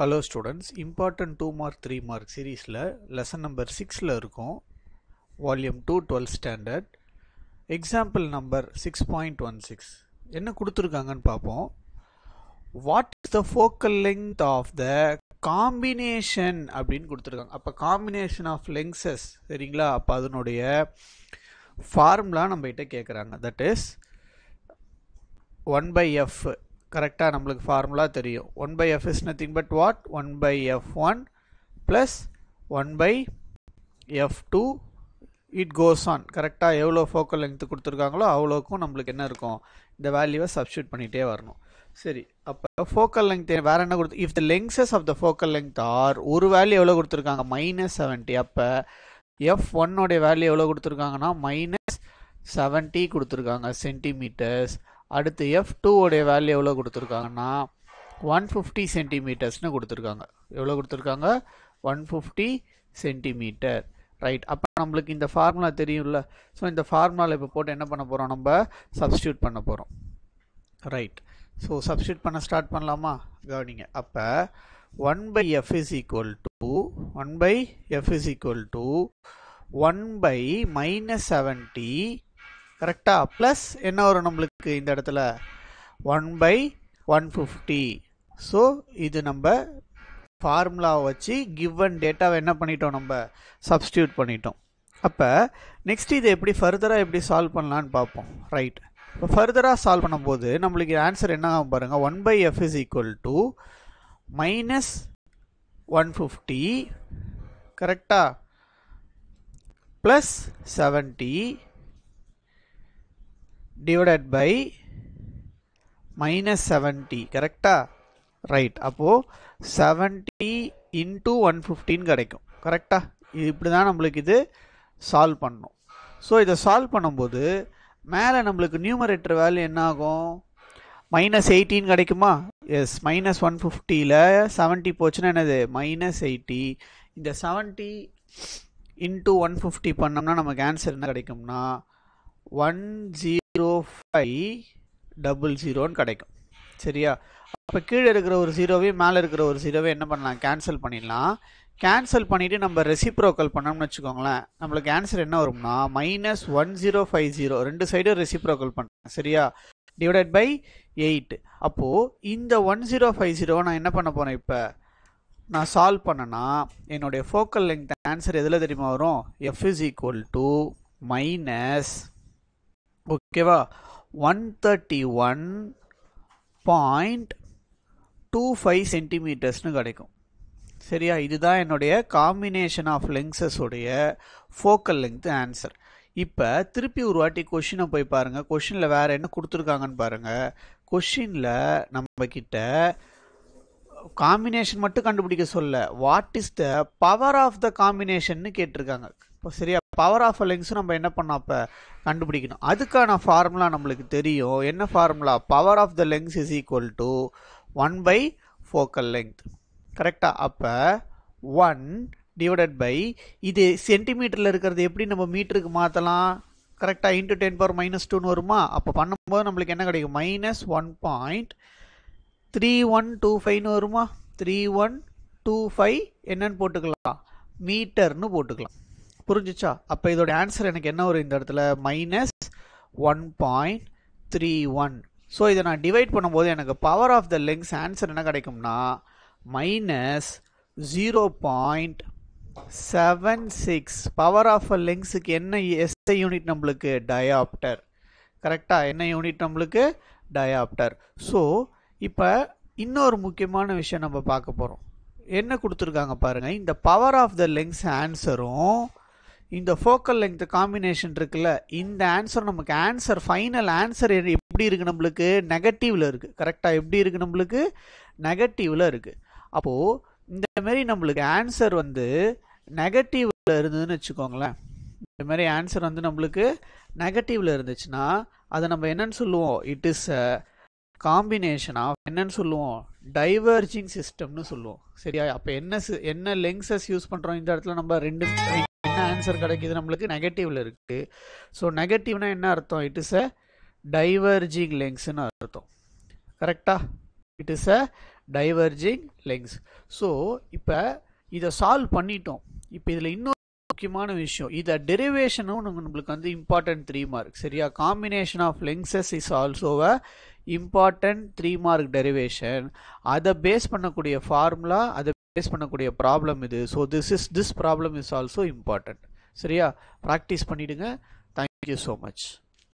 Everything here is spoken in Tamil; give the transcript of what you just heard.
Hello students, important 2 mark 3 mark series lesson number 6 இருக்கும் volume 2 12th standard example number 6.16 என்ன கொடுத்திருக்காங்கன்னு பாப்போம். What is the focal length of the combination அப்படின்னு கொடுத்திருக்காங்க. அப்ப combination of lengths சரிங்களா? அப்ப அதனுடைய ஃபார்முலா நம்ம கிட்ட கேக்குறாங்க. That is 1 by f. கரெக்டா நம்மளுக்கு ஃபார்முலா தெரியும். 1 by f is nothing but what? 1 by f1 plus 1 by f2 it goes on. கரெக்டா எவ்வளோ ஃபோக்கல் லெங்த் கொடுத்துருக்காங்களோ அவ்வளோக்கும் நம்மளுக்கு என்ன இருக்கும்? இந்த வேல்யூவை சப்ஸ்டியூட் பண்ணிட்டே வரணும். சரி, அப்போ ஃபோக்கல் லெங்த் வேற என்ன கொடுத்து? If the lenses of the focal length are ஒரு வேல்யூ எவ்வளோ கொடுத்துருக்காங்க? -70. அப்போ f1 உடைய வேல்யூ எவ்வளோ கொடுத்துருக்காங்கன்னா -70 கொடுத்துருக்காங்க சென்டிமீட்டர்ஸ். அடுத்து f2 உடைய வேல்யூ எவ்வளோ கொடுத்துருக்காங்கன்னா 150 சென்டிமீட்டர்ஸ்னு கொடுத்துருக்காங்க. எவ்வளோ கொடுத்துருக்காங்க? 150 சென்டிமீட்டர். ரைட், அப்போ நம்மளுக்கு இந்த ஃபார்முலா தெரியும்ல. ஸோ இந்த ஃபார்முலாவில் இப்போ போட்டு என்ன பண்ண போகிறோம்? நம்ம சப்ஸ்டியூட் பண்ண போகிறோம். ரைட், ஸோ சப்ஸ்டியூட் பண்ண ஸ்டார்ட் பண்ணலாமா? கவனிங்க. அப்போ 1 by f is equal to 1 by f is equal to 1 by -70 கரெக்டா ப்ளஸ் என்ன வரும் நம்மளுக்கு இந்த இடத்துல 1 by 150. ஸோ இது நம்ம ஃபார்முலாவை வச்சு கிவன் டேட்டாவை என்ன பண்ணிட்டோம்? நம்ம சப்ஸ்டியூட் பண்ணிட்டோம். அப்போ நெக்ஸ்ட் இதை எப்படி ஃபர்தராக எப்படி சால்வ் பண்ணலான்னு பார்ப்போம். ரைட், இப்போ ஃபர்தராக சால்வ் பண்ணும்போது நம்மளுக்கு ஆன்சர் என்ன ஆகும் பாருங்க. 1 by f is equal to -150 கரெக்டா ப்ளஸ் 70 divided by -70 கரெக்டா? ரைட், அப்போ 70 into 115 கிடைக்கும். கரெக்டா? இப்படி தான் நம்மளுக்கு இது சால்வ் பண்ணணும். ஸோ இதை சால்வ் பண்ணும்போது மேலே நம்மளுக்கு நியூமரேட்டர் வேல்யூ என்ன ஆகும்? -18 கிடைக்குமா? எஸ், -150ல் 70 போச்சுன்னா என்னது? -80. இந்த 70 into 150 பண்ணோம்னா நமக்கு ஆன்சர் என்ன கிடைக்கும்னா 10500 கிடைக்கும். சரியா? அப்போ கீழே இருக்கிற ஒரு ஜீரோவே மேலே இருக்கிற ஒரு ஜீரோவே என்ன பண்ணலாம்? கேன்சல் பண்ணிடலாம். கேன்சல் பண்ணிவிட்டு நம்ம ரெசிப்ரோக்கல் பண்ணோம்னு வச்சுக்கோங்களேன். நம்மளுக்கு ஆன்சர் என்ன வரும்னா -1050. ரெண்டு சைடும் ரெசிப்ரோக்கல் பண்ணுறேன். சரியா? Divided by 8. அப்போது இந்த 1050 நான் என்ன பண்ண போகிறேன்? இப்போ நான் சால்வ் பண்ணனா என்னுடைய ஃபோக்கல் லெங்த் ஆன்சர் எதில் தெரியுமா வரும்? f is equal to minus ஓகேவா 131.25 சென்டிமீட்டர்ஸ்னு கிடைக்கும். சரியா? இதுதான் என்னுடைய காம்பினேஷன் ஆஃப் லெங்ஸஸ் உடைய ஃபோக்கல் லெங்த் ஆன்சர். இப்போ திருப்பி ஒரு வாட்டி கொஷினை போய் பாருங்கள். கொஷினில் வேறு என்ன கொடுத்துருக்காங்கன்னு பாருங்கள். கொஷினில் நம்ம கிட்ட காம்பினேஷன் மட்டும் கண்டுபிடிக்க சொல்ல, what is the power of the combination கேட்டிருக்காங்க. இப்போ சரியா? பவர் ஆஃப் லெங்ஸ் நம்ம என்ன பண்ணோம்? அப்போ கண்டுபிடிக்கணும். அதுக்கான ஃபார்முலா நம்மளுக்கு தெரியும். என்ன formula? Power of the lens is equal to 1 by focal length. கரெக்டா? அப்போ 1 டிவைடட் பை இது சென்டிமீட்டரில் இருக்கிறது எப்படி நம்ம மீட்டருக்கு மாற்றலாம்? கரெக்டாக இன்ட்டு 10⁻⁻2 வருமா? அப்போ பண்ணும்போது நம்மளுக்கு என்ன கிடைக்கும்? -1.3125 வருமா? 3125 என்னன்னு போட்டுக்கலாம்? மீட்டர்னு போட்டுக்கலாம். புரிஞ்சிச்சா? அப்போ இதோட ஆன்சர் எனக்கு என்ன வரும்? இந்த இடத்துல -1.31. ஸோ இதை நான் டிவைட் பண்ணும்போது எனக்கு பவர் ஆஃப் த லெங்ஸ் ஆன்சர் என்ன கிடைக்கும்னா -0.76. பவர் ஆஃப் லெங்ஸுக்கு என்ன எஸ்ஐ யூனிட் நம்மளுக்கு? டயாப்டர். கரெக்டாக? என்ன யூனிட் நம்மளுக்கு? டயாப்டர். ஸோ இப்போ இன்னொரு முக்கியமான விஷயம் நம்ம பார்க்க போகிறோம். என்ன கொடுத்துருக்காங்க பாருங்கள். இந்த பவர் ஆஃப் த லெங்ஸ் ஆன்சரும் இந்த ஃபோக்கல் லெங்த் காம்பினேஷன் இருக்குல்ல, இந்த ஆன்சர் நமக்கு ஆன்சர் ஃபைனல் ஆன்சர் எப்படி இருக்குது? நம்மளுக்கு நெகட்டிவில் இருக்குது. கரெக்டாக? எப்படி இருக்குது? நம்மளுக்கு நெகட்டிவில் இருக்குது. அப்போது இந்த மாதிரி நம்மளுக்கு ஆன்சர் வந்து நெகட்டிவில் இருந்ததுன்னு வச்சுக்கோங்களேன். இந்த மாதிரி ஆன்சர் வந்து நம்மளுக்கு நெகட்டிவில் இருந்துச்சுன்னா அதை நம்ம என்னன்னு சொல்லுவோம்? It is a combination of என்னன்னு சொல்லுவோம்? டைவர்ஜிங் சிஸ்டம்னு சொல்லுவோம். சரியா? அப்போ என்ன லெங்ஸஸ் யூஸ் பண்ணுறோம் இந்த இடத்துல? நம்ம ரெண்டு என்ன ஆன்சர் கிடைக்குது? நம்மளுக்கு நெகட்டிவ்ல இருக்கு. ஸோ நெகட்டிவ்னா என்ன அர்த்தம்? இட் இஸ் அ டைவர்ஜிங் லெங்ஸ்னு அர்த்தம். கரெக்டா? It is a diverging lens. So இப்போ இதை சால்வ் பண்ணிட்டோம். இப்போ இதில் இன்னொரு முக்கியமான விஷயம், இதை டெரிவேஷனும் நம்மளுக்கு வந்து இம்பார்ட்டன்ட் 3 மார்க். சரியா? Combination of lenses is also a important 3 mark derivation. அதை பேஸ் பண்ணக்கூடிய ஃபார்முலா, அதை பேஸ் பண்ணக்கூடிய ப்ராப்ளம் இது. So this problem is also important. சரியா? ப்ராக்டிஸ் பண்ணிடுங்க. Thank you so much.